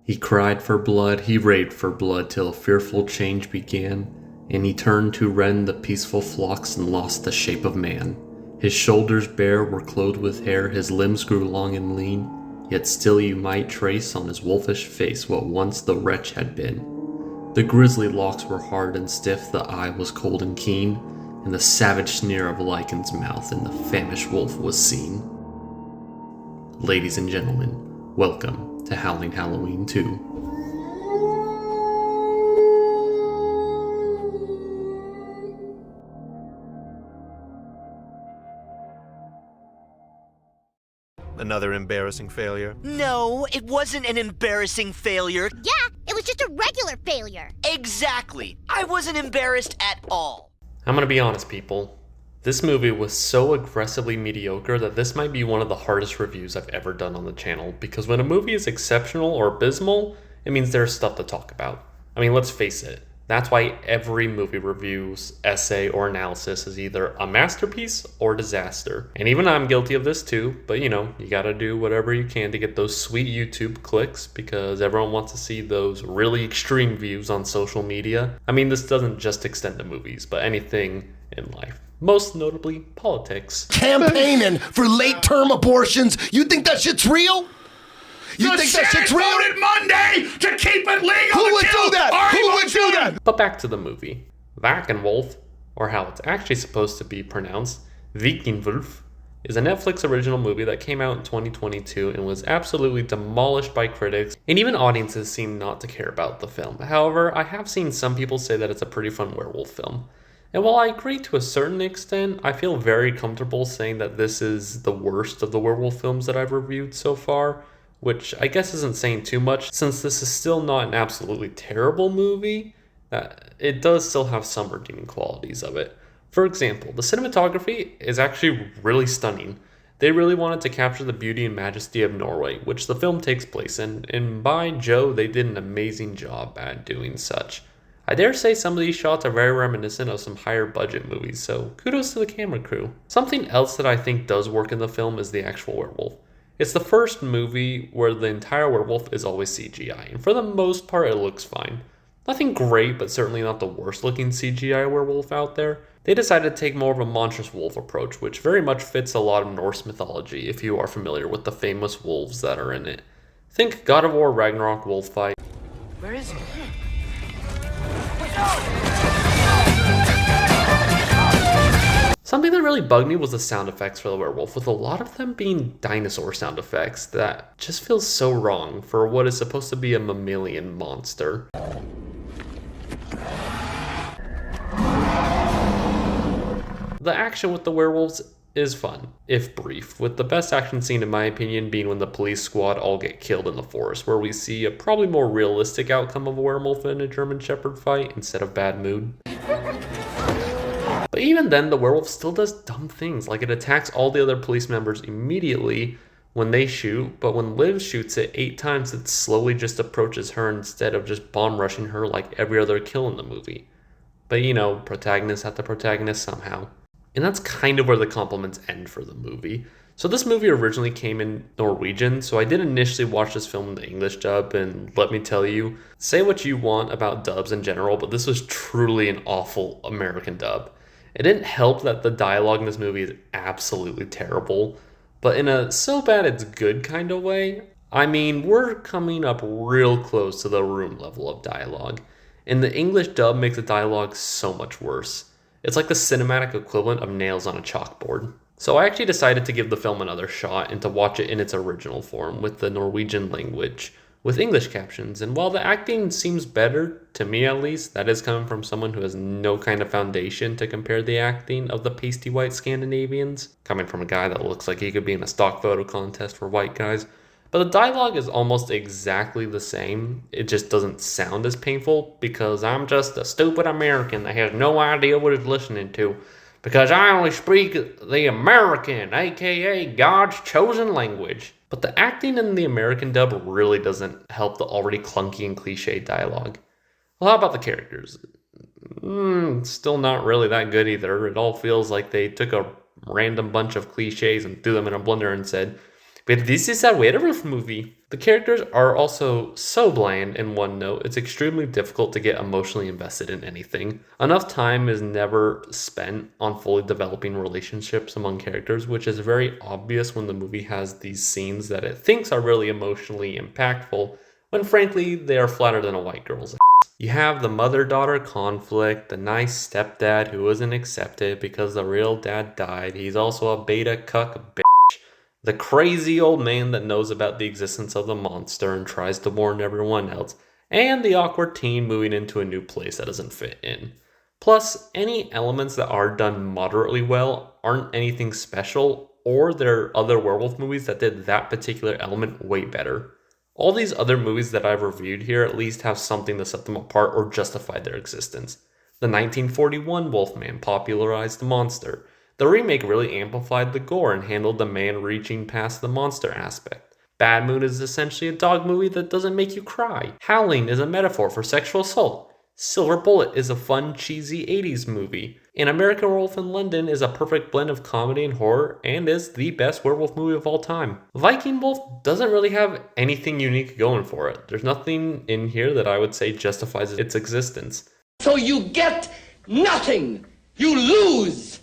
He cried for blood, he raved for blood, till a fearful change began, and he turned to rend the peaceful flocks and lost the shape of man. His shoulders bare were clothed with hair, his limbs grew long and lean, yet still you might trace on his wolfish face what once the wretch had been. The grisly locks were hard and stiff, the eye was cold and keen, and the savage sneer of Lycan's mouth in the famished wolf was seen. Ladies and gentlemen, welcome to Howling Halloween II. Another embarrassing failure? No, it wasn't an embarrassing failure. Yeah, it was just a regular failure. Exactly. I wasn't embarrassed at all. I'm gonna be honest, people. This movie was so aggressively mediocre that this might be one of the hardest reviews I've ever done on the channel, because when a movie is exceptional or abysmal, it means there's stuff to talk about. I mean, let's face it. That's why every movie review's essay or analysis is either a masterpiece or disaster. And even I'm guilty of this too, but you gotta do whatever you can to get those sweet YouTube clicks, because everyone wants to see those really extreme views on social media. I mean, this doesn't just extend to movies, but anything in life. Most notably, politics. Campaigning for late-term abortions. You think that shit's real? You think that shit's real? Voted Monday to keep it legal. Who would do that? Who would do that? But back to the movie. Viking wolf, or how it's actually supposed to be pronounced, Viking wolf, is a Netflix original movie that came out in 2022 and was absolutely demolished by critics, and even audiences seem not to care about the film. However, I have seen some people say that it's a pretty fun werewolf film. And while I agree to a certain extent, I feel very comfortable saying that this is the worst of the werewolf films that I've reviewed so far, which I guess isn't saying too much, since this is still not an absolutely terrible movie. It does still have some redeeming qualities of it. For example, the cinematography is actually really stunning. They really wanted to capture the beauty and majesty of Norway, which the film takes place in, and by Joe, they did an amazing job at doing such. I dare say some of these shots are very reminiscent of some higher budget movies, so kudos to the camera crew. Something else that I think does work in the film is the actual werewolf. It's the first movie where the entire werewolf is always CGI, and for the most part it looks fine. Nothing great, but certainly not the worst looking CGI werewolf out there. They decided to take more of a monstrous wolf approach, which very much fits a lot of Norse mythology if you are familiar with the famous wolves that are in it. Think God of War Ragnarok wolf fight. Where is he? Something that really bugged me was the sound effects for the werewolf, with a lot of them being dinosaur sound effects that just feels so wrong for what is supposed to be a mammalian monster. The action with the werewolves is fun, if brief, with the best action scene in my opinion being when the police squad all get killed in the forest, where we see a probably more realistic outcome of a werewolf in a German Shepherd fight instead of bad mood. But even then, the werewolf still does dumb things, like it attacks all the other police members immediately when they shoot, but when Liv shoots it 8 times, it slowly just approaches her instead of just bomb rushing her like every other kill in the movie. But protagonist after protagonist somehow. And that's kind of where the compliments end for the movie. So this movie originally came in Norwegian, so I did initially watch this film in the English dub, and let me tell you, say what you want about dubs in general, but this was truly an awful American dub. It didn't help that the dialogue in this movie is absolutely terrible, but in a so bad it's good kind of way. I mean, we're coming up real close to the Room level of dialogue, and the English dub makes the dialogue so much worse. It's like the cinematic equivalent of nails on a chalkboard. So I actually decided to give the film another shot and to watch it in its original form with the Norwegian language, with English captions. And while the acting seems better, to me at least, that is coming from someone who has no kind of foundation to compare the acting of the pasty white Scandinavians, coming from a guy that looks like he could be in a stock photo contest for white guys. But the dialogue is almost exactly the same. It just doesn't sound as painful because I'm just a stupid American that has no idea what he's listening to. Because I only speak the American, aka God's chosen language. But the acting in the American dub really doesn't help the already clunky and cliche dialogue. Well, how about the characters? Still not really that good either. It all feels like they took a random bunch of cliches and threw them in a blender and said, But this is a werewolf movie. The characters are also so bland in one note, it's extremely difficult to get emotionally invested in anything. Enough time is never spent on fully developing relationships among characters, which is very obvious when the movie has these scenes that it thinks are really emotionally impactful, when frankly they are flatter than a white girl's ass. You have the mother-daughter conflict, the nice stepdad who isn't accepted because the real dad died. He's also a beta cuck bitch. The crazy old man that knows about the existence of the monster and tries to warn everyone else, and the awkward teen moving into a new place that doesn't fit in. Plus, any elements that are done moderately well aren't anything special, or there are other werewolf movies that did that particular element way better. All these other movies that I've reviewed here at least have something to set them apart or justify their existence. The 1941 Wolfman popularized the monster. The remake really amplified the gore and handled the man reaching past the monster aspect. Bad Moon is essentially a dog movie that doesn't make you cry. Howling is a metaphor for sexual assault. Silver Bullet is a fun, cheesy 80s movie. And American Werewolf in London is a perfect blend of comedy and horror and is the best werewolf movie of all time. Viking Wolf doesn't really have anything unique going for it. There's nothing in here that I would say justifies its existence. So you get nothing. You lose.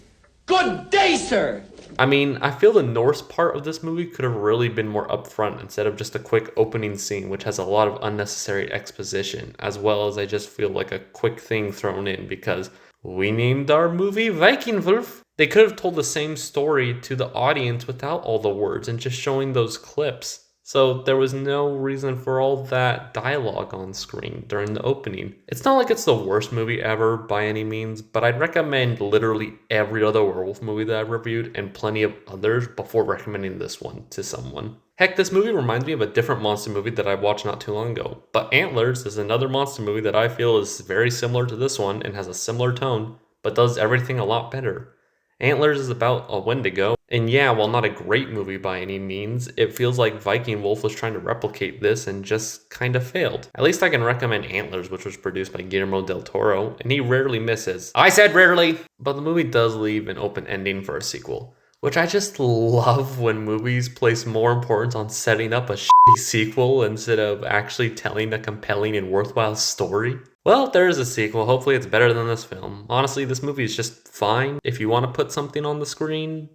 Good day, sir. I mean, I feel the Norse part of this movie could have really been more upfront instead of just a quick opening scene, which has a lot of unnecessary exposition, as well as I just feel like a quick thing thrown in because we named our movie Viking Wolf. They could have told the same story to the audience without all the words and just showing those clips. So there was no reason for all that dialogue on screen during the opening. It's not like it's the worst movie ever by any means, but I'd recommend literally every other werewolf movie that I've reviewed and plenty of others before recommending this one to someone. Heck, this movie reminds me of a different monster movie that I watched not too long ago. But Antlers is another monster movie that I feel is very similar to this one and has a similar tone, but does everything a lot better. Antlers is about a Wendigo, and yeah, while not a great movie by any means, it feels like Viking Wolf was trying to replicate this and just kind of failed. At least I can recommend Antlers, which was produced by Guillermo del Toro, and he rarely misses. I said rarely! But the movie does leave an open ending for a sequel, which I just love when movies place more importance on setting up a shitty sequel instead of actually telling a compelling and worthwhile story. Well, there is a sequel. Hopefully it's better than this film. Honestly, this movie is just fine. If you want to put something on the screen,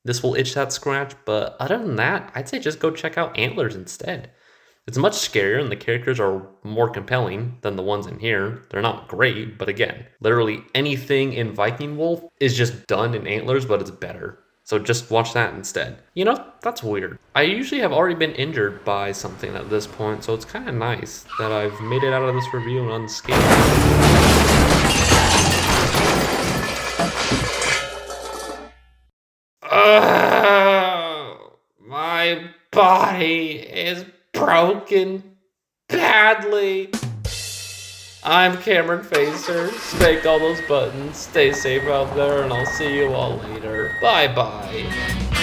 this will itch that scratch. But other than that, I'd say just go check out Antlers instead. It's much scarier and the characters are more compelling than the ones in here. They're not great, but again, literally anything in Viking Wolf is just done in Antlers, but it's better. So just watch that instead. You know, that's weird. I usually have already been injured by something at this point, so it's kind of nice that I've made it out of this review unscathed. My body is broken badly. I'm Cameron Facer. Spank all those buttons. Stay safe out there, and I'll see you all later. Bye-bye.